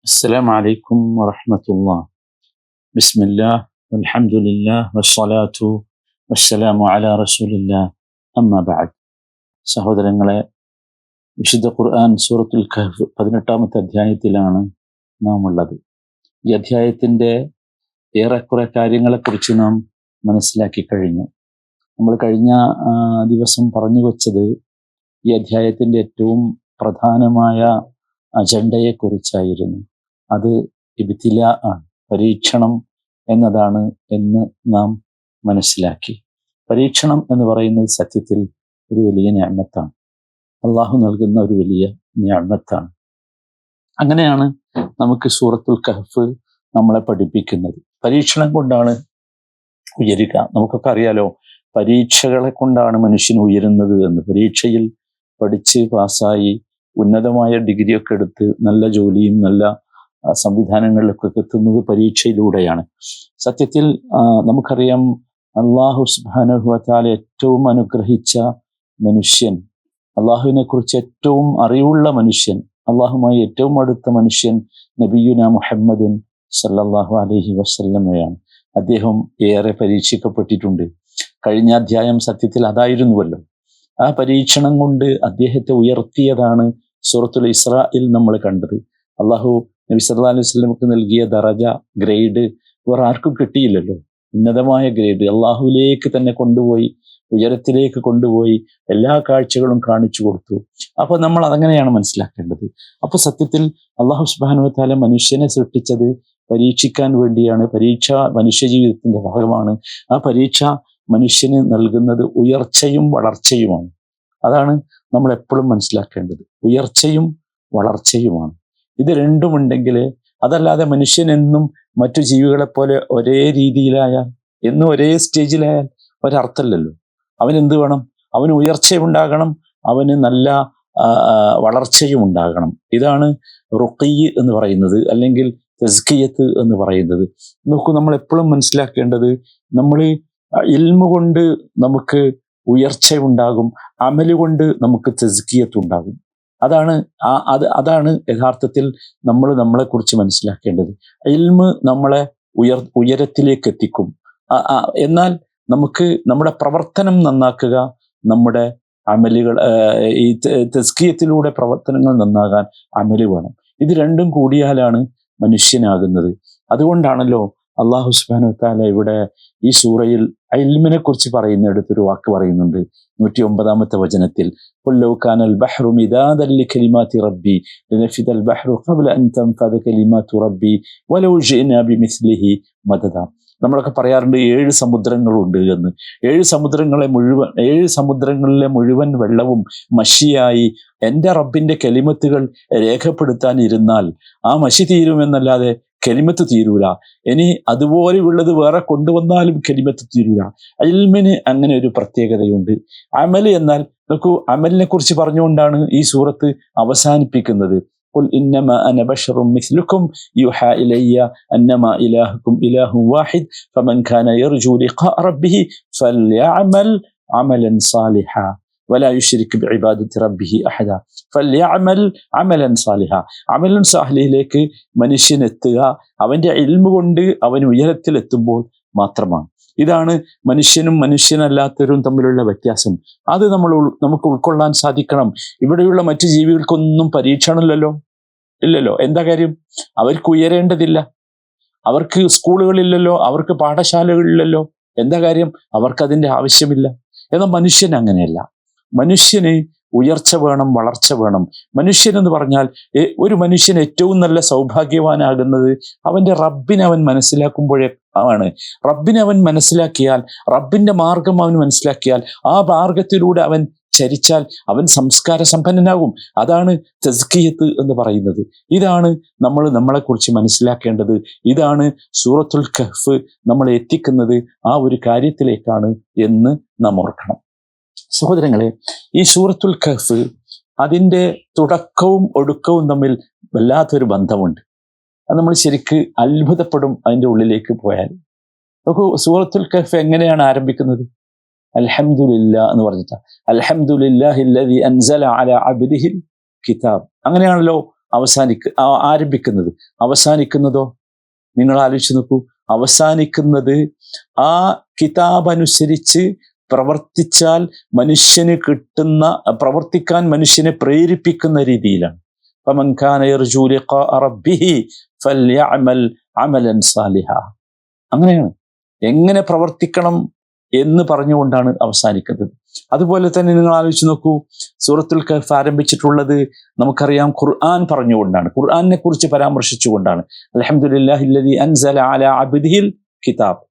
السلام عليكم ورحمة الله. بسم الله والحمد لله والصلاة والسلام على رسول الله. أما بعد. സഹോദരങ്ങളെ, വിശുദ്ധ ഖുർആൻ സൂറത്തുൽ കഹ്ഫ് 18-ാമത്തെ അധ്യായത്തിലാണ് നാം ഉള്ളത്. ഈ അധ്യായത്തിൻ്റെ ഏറെക്കുറെ കാര്യങ്ങളെക്കുറിച്ച് നാം മനസ്സിലാക്കി കഴിഞ്ഞു. നമ്മൾ കഴിഞ്ഞ ദിവസം പറഞ്ഞു വച്ചത് ഈ അധ്യായത്തിൻ്റെ ഏറ്റവും പ്രധാനമായ അജണ്ടയെക്കുറിച്ചായിരുന്നു. അത് ഇബ്തിലാ ആണ്, പരീക്ഷണം എന്നതാണ് എന്ന് നാം മനസ്സിലാക്കി. പരീക്ഷണം എന്ന് പറയുന്നത് സത്യത്തിൽ ഒരു വലിയ നിഅമത്താണ്, അള്ളാഹു നൽകുന്ന ഒരു വലിയ നിഅമത്താണ്. അങ്ങനെയാണ് നമുക്ക് സൂറത്തുൽ കഹ്ഫ് നമ്മളെ പഠിപ്പിക്കുന്നത്. പരീക്ഷണം കൊണ്ടാണ് ഉയരുക. നമുക്കൊക്കെ അറിയാലോ, പരീക്ഷകളെ കൊണ്ടാണ് മനുഷ്യൻ ഉയരുന്നത് എന്ന്. പരീക്ഷയിൽ പഠിച്ച് പാസ്സായി ഉന്നതമായ ഡിഗ്രിയൊക്കെ എടുത്ത് നല്ല ജോലിയും നല്ല സംവിധാനങ്ങളിലൊക്കെ എത്തുന്നത് പരീക്ഷയിലൂടെയാണ്. സത്യത്തിൽ നമുക്കറിയാം, അള്ളാഹു സുബ്ഹാനഹു വ തആല ഏറ്റവും അനുഗ്രഹിച്ച മനുഷ്യൻ, അള്ളാഹുവിനെ കുറിച്ച് ഏറ്റവും അറിവുള്ള മനുഷ്യൻ, അള്ളാഹുമായി ഏറ്റവും അടുത്ത മനുഷ്യൻ നബിയുന മുഹമ്മദുൻ സല്ലല്ലാഹു അലൈഹി വസല്ലമയാണ്. അദ്ദേഹം ഏറെ പരീക്ഷിക്കപ്പെട്ടിട്ടുണ്ട്. കഴിഞ്ഞ അധ്യായം സത്യത്തിൽ അതായിരുന്നുവല്ലോ. ആ പരീക്ഷണം കൊണ്ട് അദ്ദേഹത്തെ ഉയർത്തിയതാണ് സൂറത്തുൽ ഇസ്രായിൽ നമ്മൾ കണ്ടത്. അള്ളാഹു നബി സല്ലല്ലാഹു അലൈഹി വസല്ലമക്ക് നൽകിയ ദറജ, ഗ്രേഡ് വേറെ ആർക്കും കിട്ടിയില്ലല്ലോ. ഉന്നതമായ ഗ്രേഡ് അള്ളാഹുവിലേക്ക് തന്നെ കൊണ്ടുപോയി, ഉയരത്തിലേക്ക് കൊണ്ടുപോയി എല്ലാ കാഴ്ചകളും കാണിച്ചു കൊടുത്തു. അപ്പോൾ നമ്മൾ അതങ്ങനെയാണ് മനസ്സിലാക്കേണ്ടത്. അപ്പോൾ സത്യത്തിൽ അള്ളാഹു സുബ്ഹാനഹു വ തആല മനുഷ്യനെ സൃഷ്ടിച്ചത് പരീക്ഷിക്കാൻ വേണ്ടിയാണ്. പരീക്ഷ മനുഷ്യ ജീവിതത്തിന്റെ ഭാഗമാണ്. ആ പരീക്ഷ മനുഷ്യന് നൽകുന്നത് ഉയർച്ചയും വളർച്ചയുമാണ്. അതാണ് നമ്മൾ എപ്പോഴും മനസ്സിലാക്കേണ്ടത്. ഉയർച്ചയും വളർച്ചയുമാണ്. ഇത് രണ്ടുമുണ്ടെങ്കിൽ, അതല്ലാതെ മനുഷ്യൻ എന്നും മറ്റു ജീവികളെപ്പോലെ ഒരേ രീതിയിലായാൽ, എന്നും ഒരേ സ്റ്റേജിലായാൽ ഒരർത്ഥമില്ലല്ലോ. അവനെന്ത് വേണം? അവന് ഉയർച്ചയുണ്ടാകണം, അവന് നല്ല വളർച്ചയും ഉണ്ടാകണം. ഇതാണ് റുഖീ എന്ന് പറയുന്നത്, അല്ലെങ്കിൽ തസ്കിയത്ത് എന്ന് പറയുന്നത്. നോക്കൂ, നമ്മൾ എപ്പോഴും മനസ്സിലാക്കേണ്ടത്, നമ്മൾ ഇൽമു കൊണ്ട് നമുക്ക് ഉയർച്ച ഉണ്ടാകും, അമല് കൊണ്ട് നമുക്ക് തസ്കിയത്ത് ഉണ്ടാകും. അതാണ് യഥാർത്ഥത്തിൽ നമ്മൾ നമ്മളെക്കുറിച്ച് മനസ്സിലാക്കേണ്ടത്. ഇൽമ് നമ്മളെ ഉയരത്തിലേക്ക് എത്തിക്കും. എന്നാൽ നമുക്ക് നമ്മുടെ പ്രവർത്തനം നന്നാക്കുക, നമ്മുടെ അമലുകൾ, ഈ തസ്കിയത്തിലൂടെ പ്രവർത്തനങ്ങൾ നന്നാകാൻ അമല് വേണം. ഇത് രണ്ടും കൂടിയാലാണ് മനുഷ്യനാകുന്നത്. അതുകൊണ്ടാണല്ലോ അള്ളാഹു സുബ്ഹാനഹു വ തആല ഇവിടെ ഈ സൂറയിൽ ഇൽമിനെ കുറിച്ച് പറയുന്നിടത്തൊരു വാക്ക് പറയുന്നുണ്ട്. 109-ാമത്തെ വചനത്തിൽ, ഖുൽ ലൗ കാനൽ ബഹ്റു മിദാദൻ ലികലിമാതി റബ്ബി ലനഫിദൽ ബഹ്റു ഖബ്ല അൻ തൻഫദ കലിമാതു റബ്ബി വലൗ ജിഅനാ ബിമിസ്ലിഹി മദദ. നമ്മളൊക്കെ പറയാറുണ്ട് 7 സമുദ്രങ്ങളുണ്ട് എന്ന്. 7 സമുദ്രങ്ങളിലെ മുഴുവൻ വെള്ളവും മഷിയായി എൻ്റെ റബ്ബിന്റെ കലിമത്തുകൾ രേഖപ്പെടുത്താനിരുന്നാൽ ആ മഷി തീരുമെന്നല്ലാതെ കലിമത്ത് തീരൂല. ഇനി അതുപോലെയുള്ളത് വേറെ കൊണ്ടുവന്നാലും കലിമത്ത് തീരൂല. ഇൽമിന് അങ്ങനെ ഒരു പ്രത്യേകതയുണ്ട്. അമല് എന്നാൽ, നോക്കൂ, അമലിനെ കുറിച്ച് പറഞ്ഞുകൊണ്ടാണ് ഈ സൂറത്ത് അവസാനിപ്പിക്കുന്നത്. ഖുൽ ഇന്നമാ അന ബശറും മിസ്ലുക്കും യുഹാ ഇലയ്യ അന്നമാ ഇലാഹുക്കും ഇലാഹുൻ വാഹിദ് ഫമൻ കാന യർജു ലിഖാ റബ്ബിഹി ഫൽയഅമൽ അമലൻ സാലിഹാ വലാ യുശ്രിക് ബിഇബാദത്തി റബ്ബിഹി അഹദ ഫൽയഅമൽ അമലൻ സാലിഹാ. അമലൻ സാലിഹിലേക്ക് മനുഷ്യൻ എത്തുക അവന്റെ ഇൽമു കൊണ്ട് അവൻ ഉയരത്തിലെത്തുമ്പോൾ മാത്രമാണ്. ഇതാണ് മനുഷ്യനും മനുഷ്യനല്ലാത്തവരും തമ്മിലുള്ള വ്യത്യാസം. അത് നമുക്ക് ഉൾക്കൊള്ളാൻ സാധിക്കണം. ഇവിടെയുള്ള മറ്റു ജീവികൾക്കൊന്നും പരീക്ഷണമില്ലല്ലോ, ഇല്ലല്ലോ. എന്താ കാര്യം? അവർക്ക് ഉയരേണ്ടതില്ല, അവർക്ക് സ്കൂളുകളില്ലല്ലോ, അവർക്ക് പാഠശാലകളില്ലല്ലോ. എന്താ കാര്യം? അവർക്കതിൻ്റെ ആവശ്യമില്ല. എന്നാൽ മനുഷ്യൻ അങ്ങനെയല്ല. മനുഷ്യന് ഉയർച്ച വേണം, വളർച്ച വേണം. മനുഷ്യൻ എന്ന് പറഞ്ഞാൽ, ഒരു മനുഷ്യൻ ഏറ്റവും നല്ല സൗഭാഗ്യവാനാകുന്നത് അവൻ്റെ റബ്ബിനെ അവൻ മനസ്സിലാക്കുമ്പോഴേ ആണ്. റബ്ബിനെ അവൻ മനസ്സിലാക്കിയാൽ, റബ്ബിന്റെ മാർഗം അവൻ മനസ്സിലാക്കിയാൽ, ആ മാർഗത്തിലൂടെ അവൻ ചരിച്ചാൽ അവൻ സംസ്കാര സമ്പന്നനാകും. അതാണ് തസ്കിയത്ത് എന്ന് പറയുന്നത്. ഇതാണ് നമ്മൾ നമ്മളെക്കുറിച്ച് മനസ്സിലാക്കേണ്ടത്. ഇതാണ് സൂറത്തുൽ കഹ്ഫ് നമ്മളെ എത്തിക്കുന്നത് ആ ഒരു കാര്യത്തിലേക്കാണ് എന്ന് നാം ഓർക്കണം. സഹോദരങ്ങളെ, ഈ സൂറത്തുൽ കഹ്ഫ്, അതിൻ്റെ തുടക്കവും ഒടുക്കവും തമ്മിൽ വല്ലാത്തൊരു ബന്ധമുണ്ട്. അത് നമ്മൾ ശരിക്ക് അത്ഭുതപ്പെടും അതിൻ്റെ ഉള്ളിലേക്ക് പോയാൽ. നോക്കൂ, സൂറത്തുൽ കഹ്ഫ് എങ്ങനെയാണ് ആരംഭിക്കുന്നത്? അൽഹംദുലില്ലാ എന്ന് പറഞ്ഞിട്ടാണ്. അൽഹംദുലില്ലാഹില്ലദീ അൻസല അലാ അബ്ദിഹിൽ കിതാബ്. അങ്ങനെയാണല്ലോ ആരംഭിക്കുന്നത്? അവസാനിക്കുന്നതോ? നിങ്ങൾ ആലോചിച്ച് നോക്കൂ. അവസാനിക്കുന്നത് ആ കിതാബ് അനുസരിച്ച് പ്രവർത്തിച്ചാൽ മനുഷ്യന് പ്രവർത്തിക്കാൻ മനുഷ്യനെ പ്രേരിപ്പിക്കുന്ന രീതിയിലാണ്. ഫമൻ കാന യർജൂ ലിഖാഅ റബ്ബിഹി ഫൽയഅമൽ അമലൻ സാലിഹാ. അങ്ങനെയാണ് എങ്ങനെ പ്രവർത്തിക്കണം എന്ന് പറഞ്ഞുകൊണ്ടാണ് അവസാനിക്കുന്നത്. അതുപോലെ തന്നെ നിങ്ങൾ ആലോചിച്ച് നോക്കൂ, സൂറത്തുൽ കഹ്ഫ് ആരംഭിച്ചിട്ടുള്ളത് നമുക്കറിയാം ഖുർആൻ പറഞ്ഞുകൊണ്ടാണ്, ഖുർആനെ കുറിച്ച് പരാമർശിച്ചുകൊണ്ടാണ്. അൽഹംദുലില്ലാഹില്ലദീ അൻസല അലാ അബ്ദിഹിൽ കിതാബ്.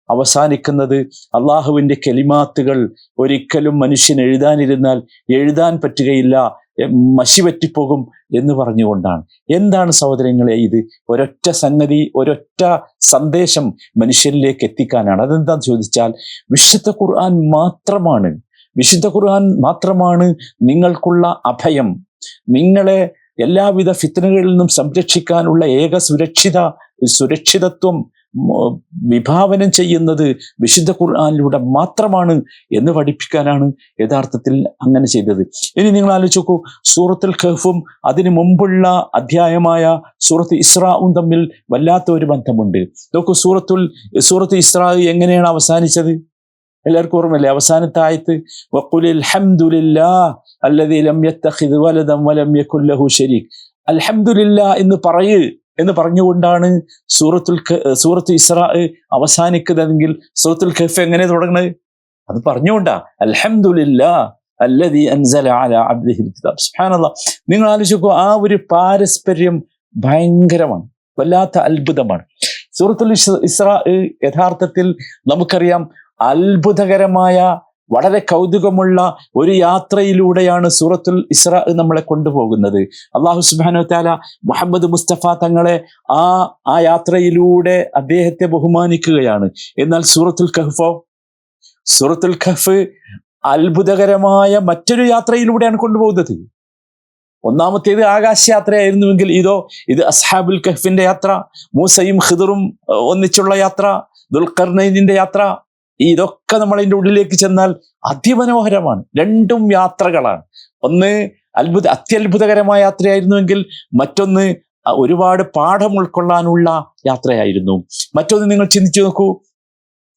അവസാനിക്കുന്നത് അള്ളാഹുവിൻ്റെ കലിമാത്തുകൾ ഒരിക്കലും മനുഷ്യൻ എഴുതാനിരുന്നാൽ എഴുതാൻ പറ്റുകയില്ല, മഷി പറ്റിപ്പോകും എന്ന് പറഞ്ഞുകൊണ്ടാണ്. എന്താണ് സഹോദരങ്ങളെ ഇത്? ഒരൊറ്റ സംഗതി, ഒരൊറ്റ സന്ദേശം മനുഷ്യരിലേക്ക് എത്തിക്കാനാണ്. അതെന്താന്ന് ചോദിച്ചാൽ വിശുദ്ധ ഖുർആൻ മാത്രമാണ് നിങ്ങൾക്കുള്ള അഭയം. നിങ്ങളെ എല്ലാവിധ ഫിത്നകളിൽ നിന്നും സംരക്ഷിക്കാനുള്ള ഏക സുരക്ഷിതത്വം വിഭാവനം ചെയ്യുന്നത് വിശുദ്ധ ഖുർആനിലൂടെ മാത്രമാണ് എന്ന് പഠിപ്പിക്കാനാണ് യഥാർത്ഥത്തിൽ അങ്ങനെ ചെയ്തത്. ഇനി നിങ്ങൾ ആലോചിച്ച് നോക്കൂ, സൂറത്തുൽ കഹ്ഫും അതിനു മുമ്പുള്ള അധ്യായമായ സൂറത്ത് ഇസ്രാഉം തമ്മിൽ വല്ലാത്ത ഒരു ബന്ധമുണ്ട്. നോക്കൂ, സൂറത്ത് ഇസ്രാ എങ്ങനെയാണ് അവസാനിച്ചത്? എല്ലാവർക്കും ഓർമ്മയില്ലേ? അവസാനത്തെ ആയത്ത് വഖുലിൽ ഹംദുലില്ലാഹ് അല്ലദീ ലം യത്തഖിദ് വലദൻ വലം യകുൽ ലഹു ശരീക്. അൽഹംദുലില്ലാഹ് എന്ന് പറഞ്ഞുകൊണ്ടാണ് സൂറത്ത് ഇസ്രാ അവസാനിക്കുന്നതെങ്കിൽ സൂറത്തുൽ കഹ്ഫ് എങ്ങനെ തുടങ്ങുന്നത്? അത് പറഞ്ഞുകൊണ്ടാ, അൽഹംദുലില്ലാഹ് അല്ലദീ അൻസല അലാ അബ്ദിഹിൽ കിതാബ്. സുബ്ഹാനല്ലാഹ്. നിങ്ങൾ ആലോചിക്കൂ, ആ ഒരു പാരസ്പര്യം ഭയങ്കരമാണ്, വല്ലാത്ത അത്ഭുതമാണ്. സൂറത്തുൽ ഇസ്രാ യഥാർത്ഥത്തിൽ നമുക്കറിയാം അത്ഭുതകരമായ വളരെ കൗതുകമുള്ള ഒരു യാത്രയിലൂടെയാണ് സൂറത്തുൽ ഇസ്രാ നമ്മളെ കൊണ്ടുപോകുന്നത്. അല്ലാഹു സുബ്ഹാനഹു വ തആല മുഹമ്മദ് മുസ്തഫ തങ്ങളെ ആ യാത്രയിലൂടെ അദ്ദേഹത്തെ ബഹുമാനിക്കുകയാണ്. എന്നാൽ സൂറത്തുൽ കഹ്ഫ് അത്ഭുതകരമായ മറ്റൊരു യാത്രയിലൂടെയാണ് കൊണ്ടുപോകുന്നത്. ഒന്നാമത്തേത് ആകാശയാത്രയായിരുന്നുവെങ്കിൽ ഇത് അസ്ഹാബുൽ കഹ്ഫിന്റെ യാത്ര, മൂസയും ഖിദറും ഒന്നിച്ചുള്ള യാത്ര, ദുൽഖർനൈനിന്റെ യാത്ര. ഇതൊക്കെ നമ്മളതിൻ്റെ ഉള്ളിലേക്ക് ചെന്നാൽ അതിമനോഹരമാണ്. രണ്ടും യാത്രകളാണ്. ഒന്ന് അത്യത്ഭുതകരമായ യാത്രയായിരുന്നുവെങ്കിൽ മറ്റൊന്ന് ഒരുപാട് പാഠം ഉൾക്കൊള്ളാനുള്ള യാത്രയായിരുന്നു. മറ്റൊന്ന് നിങ്ങൾ ചിന്തിച്ചു നോക്കൂ,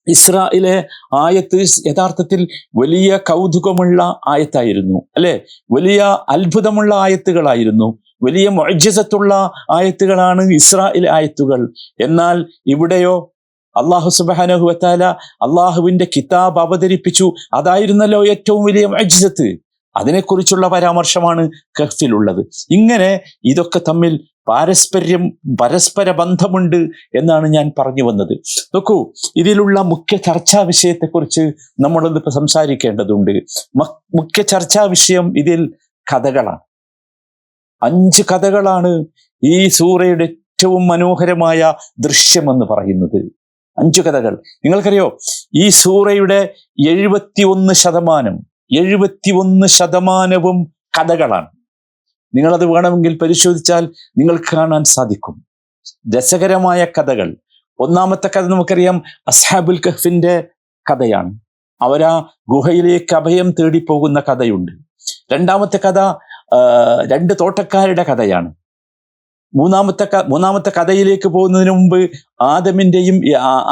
ഇസ്രായിലെ ആയത്ത് യഥാർത്ഥത്തിൽ വലിയ കൗതുകമുള്ള ആയത്തായിരുന്നു, അല്ലെ? വലിയ അത്ഭുതമുള്ള ആയത്തുകളായിരുന്നു, വലിയ മുഅ്ജിസത്തുള്ള ആയത്തുകളാണ് ഇസ്രായേൽ ആയത്തുകൾ. എന്നാൽ ഇവിടെയോ അള്ളാഹു സുബ്ഹാനഹു വ തആല അള്ളാഹുവിന്റെ കിതാബ് അവതരിപ്പിച്ചു. അതായിരുന്നല്ലോ ഏറ്റവും വലിയ മുഅ്ജിസത്ത്. അതിനെക്കുറിച്ചുള്ള പരാമർശമാണ് കഹ്ഫിലുള്ളത്. ഇങ്ങനെ ഇതൊക്കെ തമ്മിൽ പരസ്പര ബന്ധമുണ്ട് എന്നാണ് ഞാൻ പറഞ്ഞു വന്നത്. നോക്കൂ, ഇതിലുള്ള മുഖ്യ ചർച്ചാ വിഷയത്തെക്കുറിച്ച് നമ്മളൊന്നിപ്പോൾ സംസാരിക്കേണ്ടതുണ്ട്. മുഖ്യ ചർച്ചാ വിഷയം ഇതിൽ കഥകളാണ്. 5 കഥകളാണ് ഈ സൂറയുടെ ഏറ്റവും മനോഹരമായ ദൃശ്യമെന്ന് പറയുന്നത്. 5 കഥകൾ. നിങ്ങൾക്കറിയോ, ഈ സൂറയുടെ 71% കഥകളാണ്. നിങ്ങളത് വേണമെങ്കിൽ പരിശോധിച്ചാൽ നിങ്ങൾക്ക് കാണാൻ സാധിക്കും. രസകരമായ കഥകൾ. ഒന്നാമത്തെ കഥ നമുക്കറിയാം, അസ്ഹാബുൽ കഹ്ഫിന്റെ കഥയാണ്. അവരാ ഗുഹയിലേക്ക് അഭയം തേടി പോകുന്ന കഥയുണ്ട്. രണ്ടാമത്തെ കഥ 2 തോട്ടക്കാരുടെ കഥയാണ്. മൂന്നാമത്തെ കഥയിലേക്ക് പോകുന്നതിന് മുമ്പ്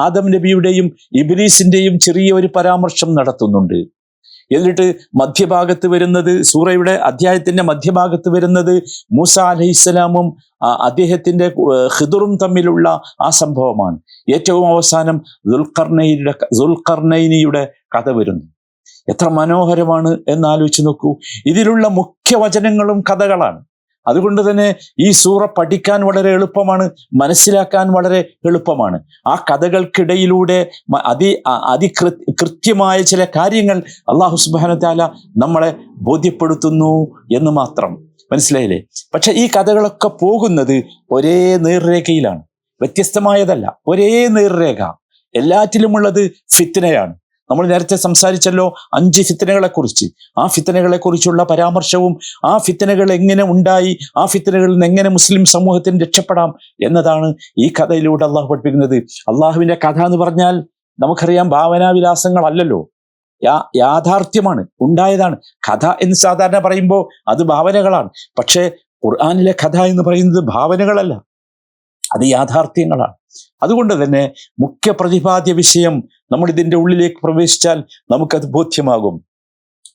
ആദം നബിയുടെയും ഇബ്ലീസിന്റെയും ചെറിയ ഒരു പരാമർശം നടത്തുന്നുണ്ട്. എന്നിട്ട് മധ്യഭാഗത്ത് വരുന്നത്, സൂറയുടെ അധ്യായത്തിന്റെ മധ്യഭാഗത്ത് വരുന്നത് മൂസ അലൈഹിസ്സലാമും അദ്ദേഹത്തിന്റെ ഖിദറും തമ്മിലുള്ള ആ സംഭവമാണ്. ഏറ്റവും അവസാനം ദുൽഖർനൈനിയുടെ കഥ വരുന്നു. എത്ര മനോഹരമാണ് എന്നാലോചിച്ച് നോക്കൂ. ഇതിലുള്ള മുഖ്യ വചനങ്ങളും കഥകളാണ്. അതുകൊണ്ട് തന്നെ ഈ സൂറ പഠിക്കാൻ വളരെ എളുപ്പമാണ്, മനസ്സിലാക്കാൻ വളരെ എളുപ്പമാണ്. ആ കഥകൾക്കിടയിലൂടെ കൃത്യമായ ചില കാര്യങ്ങൾ അല്ലാഹു സുബ്ഹാനഹു വ തആല നമ്മളെ ബോധ്യപ്പെടുത്തുന്നു എന്ന് മാത്രം. മനസ്സിലായില്ലേ? പക്ഷെ ഈ കഥകളൊക്കെ പോകുന്നത് ഒരേ നേർരേഖയിലാണ്, വ്യത്യസ്തമായതല്ല. ഒരേ നേർരേഖ. എല്ലാറ്റിലുമുള്ളത് ഫിത്നയാണ്. നമ്മൾ നേരത്തെ സംസാരിച്ചല്ലോ 5 ഫിത്നകളെ കുറിച്ച്. ആ ഫിത്നകളെ കുറിച്ചുള്ള പരാമർശവും ആ ഫിത്നകൾ എങ്ങനെ ഉണ്ടായി, ആ ഫിത്നകളിൽ നിന്ന് എങ്ങനെ മുസ്ലിം സമൂഹത്തിന് രക്ഷപ്പെടാം എന്നതാണ് ഈ കഥയിലൂടെ അള്ളാഹു പഠിപ്പിക്കുന്നത്. അള്ളാഹുവിന്റെ കഥ എന്ന് പറഞ്ഞാൽ നമുക്കറിയാം ഭാവനാവിലാസങ്ങളല്ലല്ലോ, യാഥാർത്ഥ്യമാണ്, ഉണ്ടായതാണ്. കഥ എന്ന് സാധാരണ പറയുമ്പോൾ അത് ഭാവനകളാണ്. പക്ഷേ ഖുർആനിലെ കഥ എന്ന് പറയുന്നത് ഭാവനകളല്ല, അത് യാഥാർത്ഥ്യങ്ങളാണ്. അതുകൊണ്ട് തന്നെ മുഖ്യ പ്രതിപാദ്യ വിഷയം നമ്മൾ ഇതിൻ്റെ ഉള്ളിലേക്ക് പ്രവേശിച്ചാൽ നമുക്കത് ബോധ്യമാകും.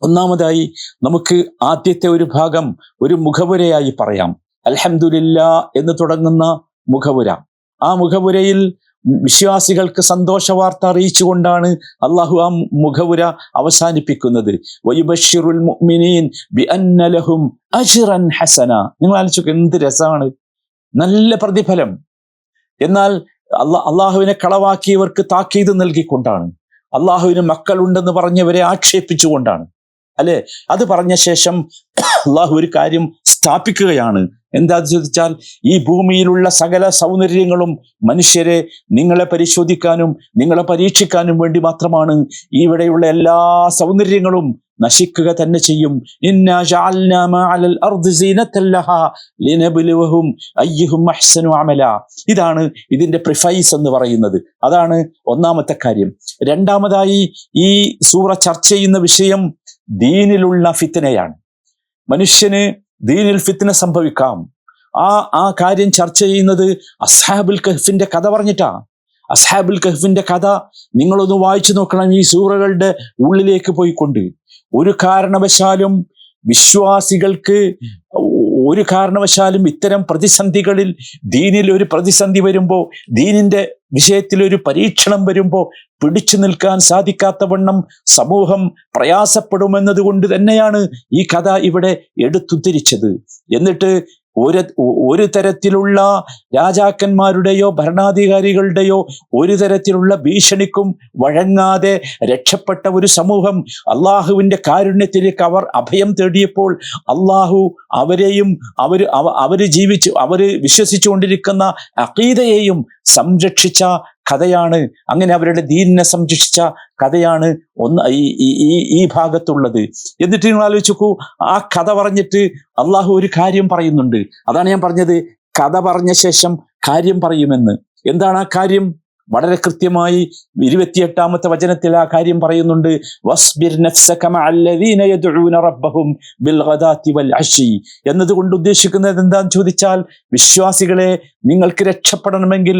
ഒന്നാമതായി നമുക്ക് ആദ്യത്തെ ഒരു ഭാഗം ഒരു മുഖവുരയായി പറയാം. അൽഹംദുലില്ലാ എന്ന് തുടങ്ങുന്ന മുഖവുര. ആ മുഖവുരയിൽ വിശ്വാസികൾക്ക് സന്തോഷ വാർത്ത അറിയിച്ചുകൊണ്ടാണ് അള്ളാഹു ആ മുഖവുര അവസാനിപ്പിക്കുന്നത്. വയുബശ്ശിറുൽ മുഅ്മിനീൻ ബിഅന്ന ലഹും അജ്റൻ ഹസന. നിങ്ങൾ ആലോചിക്കുക, എന്ത് രസമാണ്, നല്ല പ്രതിഫലം. എന്നാൽ അള്ളാഹുവിനെ കളവാക്കിയവർക്ക് താക്കീത് നൽകിക്കൊണ്ടാണ്, അള്ളാഹുവിന് മക്കളുണ്ടെന്ന് പറഞ്ഞവരെ ആക്ഷേപിച്ചുകൊണ്ടാണ്, അല്ലെ? അത് പറഞ്ഞ ശേഷം അള്ളാഹു ഒരു കാര്യം സ്ഥാപിക്കുകയാണ്. എന്താന്ന് ചോദിച്ചാൽ, ഈ ഭൂമിയിലുള്ള സകല സൗന്ദര്യങ്ങളും മനുഷ്യരെ നിങ്ങളെ പരിശോധിക്കാനും നിങ്ങളെ പരീക്ഷിക്കാനും വേണ്ടി മാത്രമാണ്. ഇവിടെയുള്ള എല്ലാ സൗന്ദര്യങ്ങളും നശിക്കുക തന്നെ ചെയ്യും. ഇന്നാ ജഅൽനാ മാ അലൽ അർദി സീനത്തൻ ലഹാ ലിനബ്ലുവഹും അയ്യുഹും അഹ്സനു അമല. ഇതാണ് ഇതിന്റെ പ്രിഫൈസ് എന്ന് പറയുന്നത്. അതാണ് ഒന്നാമത്തെ കാര്യം. രണ്ടാമതായി ഈ സൂറ ചർച്ച ചെയ്യുന്ന വിഷയം ദീനിലുള്ള ഫിത്നയാണ്. മനുഷ്യന് ദീനിൽ ഫിത്ന സംഭവിക്കാം. ആ കാര്യം ചർച്ച ചെയ്യുന്നത് അസ്ഹാബുൽ കഹ്ഫിന്റെ കഥ പറഞ്ഞിട്ടാ. അസ്ഹാബുൽ കഹ്ഫിന്റെ കഥ നിങ്ങളൊന്ന് വായിച്ചു നോക്കണം ഈ സൂറകളുടെ ഉള്ളിലേക്ക് പോയിക്കൊണ്ട്. ഒരു കാരണവശാലും വിശ്വാസികൾക്ക് ഒരു കാരണവശാലും ഇത്തരം പ്രതിസന്ധികളിൽ, ദീനിൽ ഒരു പ്രതിസന്ധി വരുമ്പോൾ, ദീനിന്റെ വിഷയത്തിൽ ഒരു പരീക്ഷണം വരുമ്പോൾ പിടിച്ചു നിൽക്കാൻ സാധിക്കാത്തവണ്ണം സമൂഹം പ്രയാസപ്പെടുമെന്നത് കൊണ്ട് തന്നെയാണ് ഈ കഥ ഇവിടെ എടുത്തുദ്ധരിച്ചത്. എന്നിട്ട് ഒരു തരത്തിലുള്ള രാജാക്കന്മാരുടെയോ ഭരണാധികാരികളുടെയോ ഒരു തരത്തിലുള്ള ഭീഷണിക്കും വഴങ്ങാതെ രക്ഷപ്പെട്ട ഒരു സമൂഹം അള്ളാഹുവിൻ്റെ കാരുണ്യത്തിലേക്ക് അവർ അഭയം തേടിയപ്പോൾ അള്ളാഹു അവരെയും അവർ വിശ്വസിച്ചുകൊണ്ടിരിക്കുന്ന അഖീദയെയും സംരക്ഷിച്ച കഥയാണ്. അങ്ങനെ അവരുടെ ദീനിനെ സംരക്ഷിച്ച കഥയാണ് ഈ ഭാഗത്തുള്ളത്. എന്നിട്ട് നിങ്ങൾ ആലോചിച്ചു, ആ കഥ പറഞ്ഞിട്ട് അള്ളാഹു ഒരു കാര്യം പറയുന്നുണ്ട്. അതാണ് ഞാൻ പറഞ്ഞത്, കഥ പറഞ്ഞ ശേഷം കാര്യം പറയുമെന്ന്. എന്താണ് ആ കാര്യം? വളരെ കൃത്യമായി 28-ാമത്തെ വചനത്തിൽ ആ കാര്യം പറയുന്നുണ്ട്. വസ്ബിർ നഫ്സക മഅല്ലദീന യദ്ഊന റബ്ബഹും ബിൽഗദാതി വൽ അശി. എന്നതുകൊണ്ട് ഉദ്ദേശിക്കുന്നത് എന്താണെന്ന് ചോദിച്ചാൽ, വിശ്വാസികളെ, നിങ്ങൾക്ക് രക്ഷപ്പെടണമെങ്കിൽ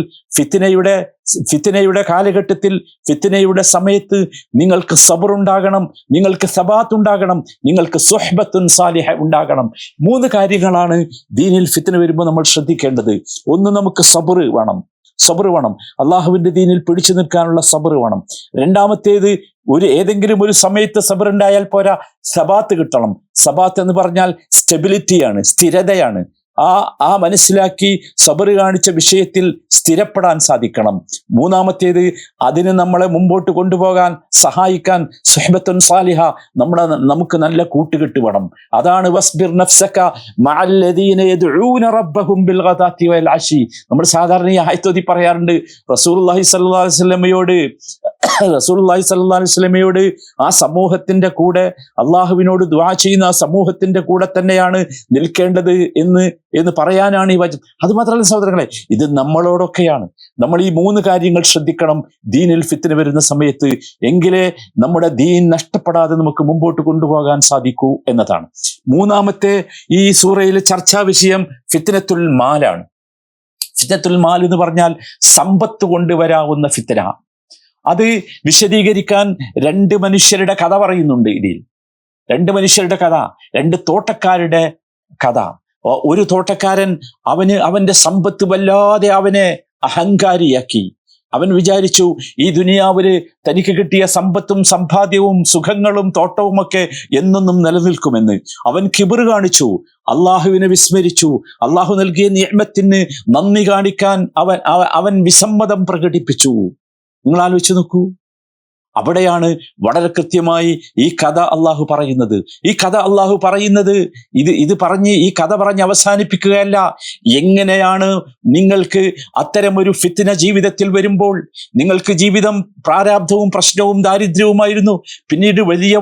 ഫിത്നയുടെ കാലഘട്ടത്തിൽ, ഫിത്നയുടെ സമയത്ത് നിങ്ങൾക്ക് സബറുണ്ടാകണം, നിങ്ങൾക്ക് സബാത്ത് ഉണ്ടാകണം, നിങ്ങൾക്ക് സുഹ്ബത്തുൻ സാലിഹ ഉണ്ടാകണം. 3 കാര്യങ്ങളാണ് ദീനിൽ ഫിത്ന വരുമ്പോൾ നമ്മൾ ശ്രദ്ധിക്കേണ്ടത്. ഒന്ന്, നമുക്ക് സബർ വേണം. അള്ളാഹുവിന്റെ ദീനിൽ പിടിച്ചു നിൽക്കാനുള്ള സബർ വേണം. രണ്ടാമത്തേത്, ഏതെങ്കിലും ഒരു സമയത്ത് സബർ ഉണ്ടായാൽ പോരാ, സബാത്ത് കിട്ടണം. സബാത്ത് എന്ന് പറഞ്ഞാൽ സ്റ്റെബിലിറ്റിയാണ്, സ്ഥിരതയാണ്. ആ മനസ്സിലാക്കി സബർ കാണിച്ച വിഷയത്തിൽ സ്ഥിരപ്പെടാൻ സാധിക്കണം. മൂന്നാമത്തേത്, അതിന് നമ്മളെ മുമ്പോട്ട് കൊണ്ടുപോകാൻ സഹായിക്കാൻ സുഹ്ബത്തുൻ സാലിഹ, നമുക്ക് നല്ല കൂട്ടുകെട്ട് വേണം. അതാണ് വസ്ബിർ നഫ്സക മഅല്ലദീന യദ്ഊന റബ്ബഹും ബിൽഗദാതി വൽ അശി. നമ്മൾ സാധാരണ ഈ ആയത്തോതി പറയാറുണ്ട്, റസൂലുള്ളാഹി സ്വല്ലല്ലാഹു അലൈഹി വസല്ലമയോട് ആ സമൂഹത്തിന്റെ കൂടെ, അള്ളാഹുവിനോട് ദുആ ചെയ്യുന്ന ആ സമൂഹത്തിന്റെ കൂടെ തന്നെയാണ് നിൽക്കേണ്ടത് എന്ന് പറയാനാണ് ഈ വചനം. അത് മാത്രമല്ല സഹോദരങ്ങളെ, ഇത് നമ്മളോടൊക്കെയാണ്. നമ്മൾ ഈ 3 കാര്യങ്ങൾ ശ്രദ്ധിക്കണം ദീനിൽ ഫിത്ന വരുന്ന സമയത്ത്. എങ്കിലേ നമ്മുടെ ദീൻ നഷ്ടപ്പെടാതെ നമുക്ക് മുമ്പോട്ട് കൊണ്ടുപോകാൻ സാധിക്കൂ എന്നതാണ്. മൂന്നാമത്തെ ഈ സൂറയിലെ ചർച്ചാ വിഷയം ഫിത്നത്തുൽ മാലാണ്. ഫിത്നത്തുൽ മാൽ എന്ന് പറഞ്ഞാൽ സമ്പത്ത് കൊണ്ടുവരാവുന്ന ഫിത്ന. അത് വിശദീകരിക്കാൻ 2 മനുഷ്യരുടെ കഥ പറയുന്നുണ്ട് ഇതിൽ. 2 മനുഷ്യരുടെ കഥ, 2 തോട്ടക്കാരുടെ കഥ. ഒരു തോട്ടക്കാരൻ, അവന്റെ സമ്പത്ത് വല്ലാതെ അവനെ അഹങ്കാരിയാക്കി. അവൻ വിചാരിച്ചു ഈ ദുനിയാവില് തനിക്ക് കിട്ടിയ സമ്പത്തും സമ്പാദ്യവും സുഖങ്ങളും തോട്ടവുമൊക്കെ എന്നൊന്നും നിലനിൽക്കുമെന്ന്. അവൻ കിബർ കാണിച്ചു, അള്ളാഹുവിനെ വിസ്മരിച്ചു. അള്ളാഹു നൽകിയ നിഅമത്തിന് നന്ദി കാണിക്കാൻ അവൻ വിസമ്മതം പ്രകടിപ്പിച്ചു. നിങ്ങൾ ആലോചിച്ച് നോക്കൂ. അവിടെയാണ് വളരെ കൃത്യമായി ഈ കഥ അള്ളാഹു പറയുന്നത്. ഈ കഥ പറഞ്ഞ് അവസാനിപ്പിക്കുകയല്ല. എങ്ങനെയാണ് നിങ്ങൾക്ക് അത്തരമൊരു ഫിത്ന ജീവിതത്തിൽ വരുമ്പോൾ, നിങ്ങൾക്ക് ജീവിതം പ്രാരാബ്ധവും പ്രശ്നവും ദാരിദ്ര്യവുമായിരുന്നു, പിന്നീട് വലിയ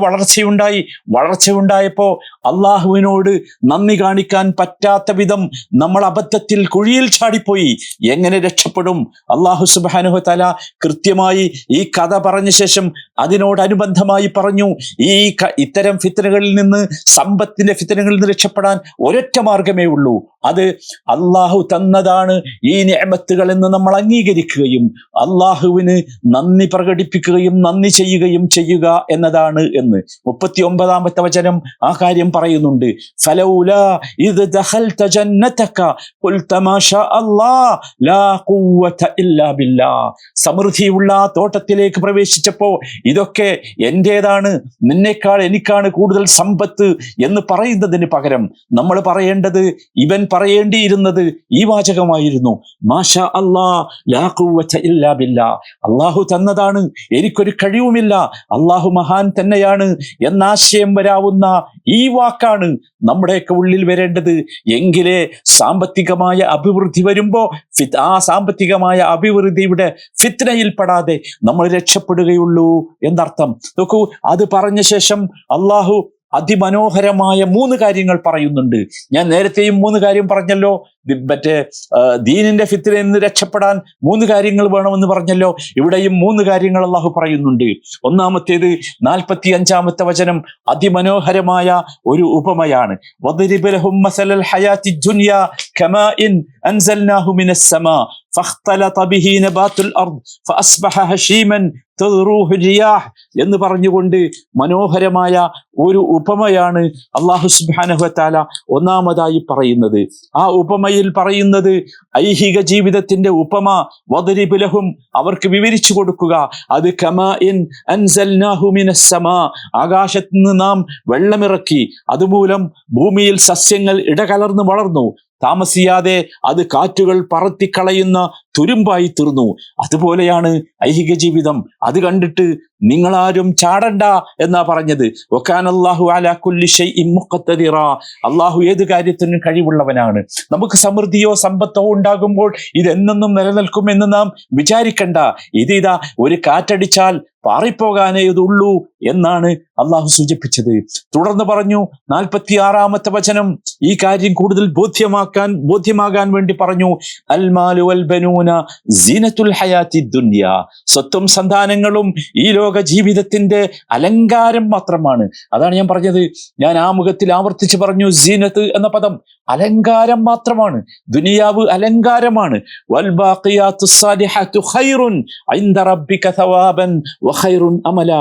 വളർച്ചയുണ്ടായപ്പോൾ അള്ളാഹുവിനോട് നന്ദി കാണിക്കാൻ പറ്റാത്ത വിധം നമ്മൾ അബദ്ധത്തിൽ കുഴിയിൽ ചാടിപ്പോയി. എങ്ങനെ രക്ഷപ്പെടും? അള്ളാഹു സുബ്ഹാനഹു വ തആല കൃത്യമായി ഈ കഥ പറഞ്ഞ ശേഷം ശേഷം അതിനോടനുബന്ധമായി പറഞ്ഞു, ഇത്തരം ഫിത്നകളിൽ നിന്ന്, സമ്പത്തിന്റെ ഫിത്നകളിൽ നിന്ന് രക്ഷപ്പെടാൻ ഒരൊറ്റ മാർഗമേ ഉള്ളൂ. അത് അള്ളാഹു തന്നതാണ് ഈ നിഅമത്തുകൾ എന്ന് നമ്മൾ അംഗീകരിക്കുകയും അള്ളാഹുവിന് നന്ദി പ്രകടിപ്പിക്കുകയും നന്ദി ചെയ്യുകയും ചെയ്യുക എന്നതാണ് എന്ന് 39-ാമത്തെ വചനം ആ കാര്യം പറയുന്നുണ്ട്. ഫലൗലാ ഇദ് ദഖൽത ജന്നതക ഖുൽത മാഷാ അല്ലാഹ് ലാ ഖുവത ഇല്ലാ ബില്ലാഹ്. സമൃദ്ധിയുള്ള തോട്ടത്തിലേക്ക് പ്രവേശിച്ചപ്പോ ഇതൊക്കെ എന്റേതാണ്, നിന്നേക്കാൾ എനിക്കാണ് കൂടുതൽ സമ്പത്ത് എന്ന് പറയുന്നതിന് പകരം നമ്മൾ പറയേണ്ടത്, ഇവൻ പറയേണ്ടിയിരുന്നത് ഈ വാചകമായിരുന്നു, മാഷാ അല്ലാഹ് ലാ ഖുവത ഇല്ലാ ബില്ലാഹ്. അള്ളാഹു തന്നതാണ്, എനിക്കൊരു കഴിവുമില്ല, അള്ളാഹു മഹാൻ തന്നെയാണ് എന്നാശയം വരാവുന്ന ഈ വാക്കാണ് നമ്മുടെയൊക്കെ ഉള്ളിൽ വരേണ്ടത്. എങ്കിലേ സാമ്പത്തികമായ അഭിവൃദ്ധി വരുമ്പോ ആ സാമ്പത്തികമായ അഭിവൃദ്ധിയുടെ ഫിത്നയിൽപ്പെടാതെ നമ്മൾ രക്ഷപ്പെടുകയുള്ളൂ എന്നർത്ഥം. നോക്കൂ, അത് പറഞ്ഞ ശേഷം അള്ളാഹു അതിമനോഹരമായ 3 കാര്യങ്ങൾ പറയുന്നുണ്ട്. ഞാൻ നേരത്തെയും 3 കാര്യം പറഞ്ഞല്ലോ. മറ്റേ ദീനിന്റെ ഫിത്നയിൽ നിന്ന് രക്ഷപ്പെടാൻ 3 കാര്യങ്ങൾ വേണമെന്ന് പറഞ്ഞല്ലോ. ഇവിടെയും 3 കാര്യങ്ങൾ അള്ളാഹു പറയുന്നുണ്ട്. ഒന്നാമത്തേത് 45-ാമത്തെ വചനം അതിമനോഹരമായ ഒരു ഉപമയാണ്. വദ്രിബ് ലഹും മസലൽ ഹയാത്തി ദുനിയ കമാഇൻ അൻസൽനാഹു മിനസ് സമാ ഫഖ്തലത ബിഹി നബാതുൽ അർദ് ഫഅസ്ബഹ ഹശീമൻ തദ്റൂഹു റിയാഹ് എന്ന് പറഞ്ഞുകൊണ്ട് മനോഹരമായ ഒരു ഉപമയാണ് അല്ലാഹു സുബ്ഹാനഹു വ തആല ഒന്നാമതായി പറയുന്നത്. ആ ഉപമയിൽ പറയുന്നത് ഐഹിക ജീവിതത്തിന്റെ ഉപമ. വദ്രിബ് ലഹും, അവർക്ക് വിവരിച്ചു കൊടുക്കുക. അത് കമാഇൻ അൻസൽനാഹു മിനസ് സമാ, ആകാശത്ത് നിന്ന് നാം വെള്ളമിറക്കി, അതുമൂലം ഭൂമിയിൽ സസ്യങ്ങൾ ഇടകലർന്ന് വളർന്നു. താമസിയാതെ അത് കാറ്റുകൾ പറത്തിക്കളയുന്ന തുരുമ്പായി തീർന്നു. അതുപോലെയാണ് ഐഹിക ജീവിതം. അത് കണ്ടിട്ട് നിങ്ങളാരും ചാടണ്ട എന്നാ പറഞ്ഞത്. വകാനല്ലാഹു അലാ കുല്ലി ഷൈഇൻ മുഖ്തദിറ, അള്ളാഹു ഏത് കാര്യത്തിനും കഴിവുള്ളവനാണ്. നമുക്ക് സമൃദ്ധിയോ സമ്പത്തോ ഉണ്ടാകുമ്പോൾ ഇതെന്നും നിലനിൽക്കുമെന്ന് നാം വിചാരിക്കണ്ട. ഇതാ ഒരു കാറ്റടിച്ചാൽ പാറിപ്പോകാനേ ഇതുള്ളൂ എന്നാണ് അള്ളാഹു സൂചിപ്പിച്ചത്. തുടർന്ന് പറഞ്ഞു 46-ാമത്തെ വചനം ഈ കാര്യം കൂടുതൽ ബോധ്യമാകാൻ വേണ്ടി പറഞ്ഞു, അൽ മാലു വൽ ബനൂന സീനത്തുൽ ഹയാത്തി ദുനിയ, സ്വത്തും സന്താനങ്ങളും ഈ ലോക ജീവിതത്തിന്റെ അലങ്കാരം മാത്രമാണ്. അതാണ് ഞാൻ പറഞ്ഞത്. ഞാൻ ആമുഖത്തിൽ ആവർത്തിച്ച് പറഞ്ഞു, സീനത്ത് എന്ന പദം അലങ്കാരം മാത്രമാണ്. ദുനിയാവ് അലങ്കാരമാണ്. വൽ ബാഖിയാത്തുസ് സാലിഹാത്തു ഖൈറുൻ ഇൻദ റബ്ബിക സവാബൻ വഖൈറുൻ അമല,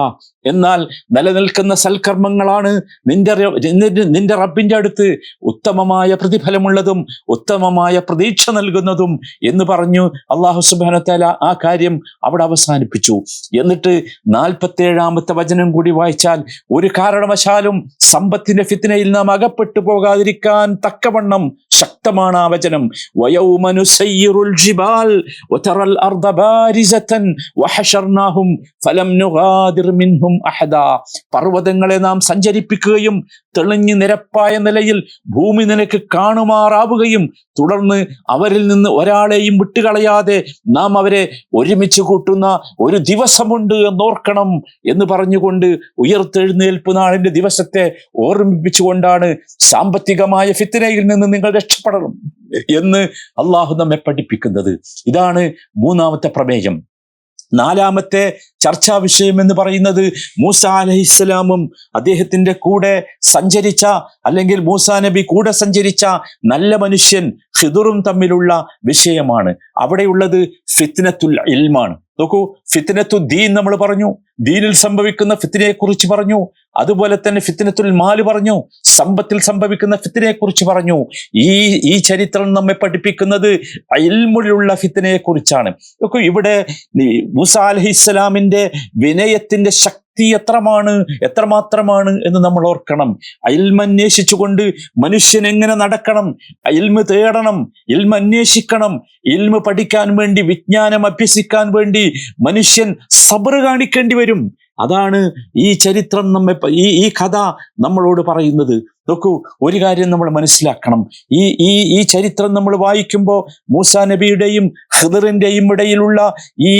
എന്നാൽ നിലനിൽക്കുന്ന സൽക്കർമ്മങ്ങളാണ് നിന്റെ റബ്ബിന്റെ അടുത്ത് ഉത്തമമായ പ്രതിഫലമുള്ളതും ഉത്തമമായ പ്രതീക്ഷ നൽകുന്നതും എന്ന് പറഞ്ഞു അല്ലാഹു സുബ്ഹാനഹു വ തആല ആ കാര്യം അവിടെ അവസാനിപ്പിച്ചു. എന്നിട്ട് 47-ാമത്തെ വചനം കൂടി വായിച്ചാൽ, ഒരു കാരണവശാലും സമ്പത്തിന്റെ ഫിത്നയിൽ നാം അകപ്പെട്ടു പോകാതിരിക്കാൻ തക്കവണ്ണം ശക്തമാണ് ആ വചനം. വയൗമ നുസയ്യിറുൽ ജിബാൽ വതറൽ അർദ ബാരിസതൻ വഹശർനാഹും ഫലം നുഗാദിർ മിൻഹും അഹദാ, പർവ്വതങ്ങളെ നാം സഞ്ചരിപ്പിക്കുകയും തെളിഞ്ഞു നിരപ്പായ നിലയിൽ ഭൂമി നിനക്ക് കാണുമാറാവുകയും തുടർന്ന് അവരിൽ നിന്ന് ഒരാളെയും വിട്ടുകളയാതെ നാം അവരെ ഒരുമിച്ച് കൂട്ടുന്ന ഒരു ദിവസമുണ്ട് എന്നോർക്കണം എന്ന് പറഞ്ഞുകൊണ്ട് ഉയർത്തെഴുന്നേൽപ്പ് നാളിന്റെ ദിവസത്തെ ഓർമ്മിപ്പിച്ചുകൊണ്ടാണ് സാമ്പത്തികമായ ഫിത്നയിൽ നിന്ന് നിങ്ങൾ രക്ഷപ്പെടണം എന്ന് അള്ളാഹു നമ്മെ പഠിപ്പിക്കുന്നത്. ഇതാണ് 3-ാമത്തെ പ്രമേയം. 4-ാമത്തെ ചർച്ചാ വിഷയം എന്ന് പറയുന്നത് മൂസാ അലൈഹിസ്സലാമും അദ്ദേഹത്തിന്റെ കൂടെ സഞ്ചരിച്ച, അല്ലെങ്കിൽ മൂസാ നബി കൂടെ സഞ്ചരിച്ച നല്ല മനുഷ്യൻ ഖിദറും തമ്മിലുള്ള വിഷയമാണ്. അവിടെയുള്ളത് ഫിത്നത്തുൽ ഇൽമാണ്. നോക്കൂ, ഫിത്നത്തു ദീൻ നമ്മൾ പറഞ്ഞു, ദീനിൽ സംഭവിക്കുന്ന ഫിത്നയെ കുറിച്ച് പറഞ്ഞു. അതുപോലെ തന്നെ ഫിത്നത്തുൽ മാൽ പറഞ്ഞു, സമ്പത്തിൽ സംഭവിക്കുന്ന ഫിത്നയെ കുറിച്ച് പറഞ്ഞു. ഈ ചരിത്രം നമ്മെ പഠിപ്പിക്കുന്നത് ഇൽമിലുള്ള ഫിത്നയെ കുറിച്ചാണ്. നോക്കൂ, ഇവിടെ മൂസാ അലൈഹിസ്സലാമിന്റെ വിനയത്തിന്റെ ശക്തി എത്രമാത്രമാണ് എന്ന് നമ്മൾ ഓർക്കണം. ഇൽമ അന്വേഷിച്ചുകൊണ്ട് മനുഷ്യൻ എങ്ങനെ നടക്കണം, ഇൽമ തേടണം, ഇൽമ അന്വേഷിക്കണം. ഇൽമ പഠിക്കാൻ വേണ്ടി, വിജ്ഞാനം അഭ്യസിക്കാൻ വേണ്ടി മനുഷ്യൻ സബ്ർ കാണിക്കേണ്ടി വരും. അതാണ് ഈ ചരിത്രം ഈ കഥ നമ്മളോട് പറയുന്നത്. നോക്കൂ, ഒരു കാര്യം നമ്മൾ മനസ്സിലാക്കണം. ഈ ഈ ഈ ചരിത്രം നമ്മൾ വായിക്കുമ്പോൾ മൂസാ നബിയുടെയും ഖിദറിന്റെയും ഇടയിലുള്ള ഈ